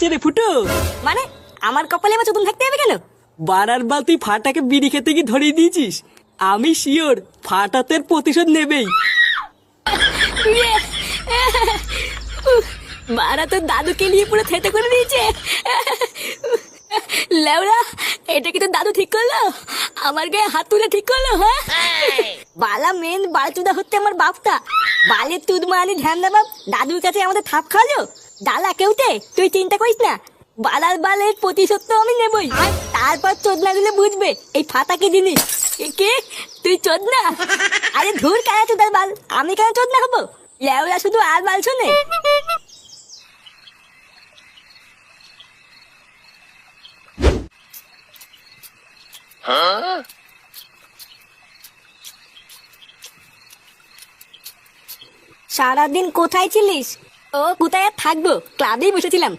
হয়েছে রে ফুটো? মানে আমার কপালে এবার চতুন থাকতে হবে কেন? বারার বাল তুই ফাটাকে বিড়ি খেতে গিয়ে ধরিয়ে দিয়েছিস। আমি শিওর ফাটাতের প্রতিশোধ নেবেই। বারা তো দাদুকে নিয়ে পুরো থেতে করে দিয়েছে। লেওরা, এটা কি তোর দাদু ঠিক করলো? আমার গায়ে হাত তুলে ঠিক করলো? হ্যাঁ, বালা মেন বালচুদা হচ্ছে আমার বাপটা। বালের তুদ মারানি ধ্যান দে বাপ, দাদুর কাছে আমাদের থাপ খাওয়ালো। ডালা কেউতে তুই চিন্তা করিস না, বালার বালের প্রতিশোধ তো আমি নেবই। তারপর চোদনা দিলে বুঝবে এই ফাতা কি জিনিস। কে তুই চোদনা? আরে ধুর কেন চোদার বাল, আমি কেন চোদনা হবো? লেওরা শুধু আর বাল শোনে। সারাদিন কোথায় ছিলিস? ও কোথায় আর থাকবো, ক্লাবেই বসেছিলাম।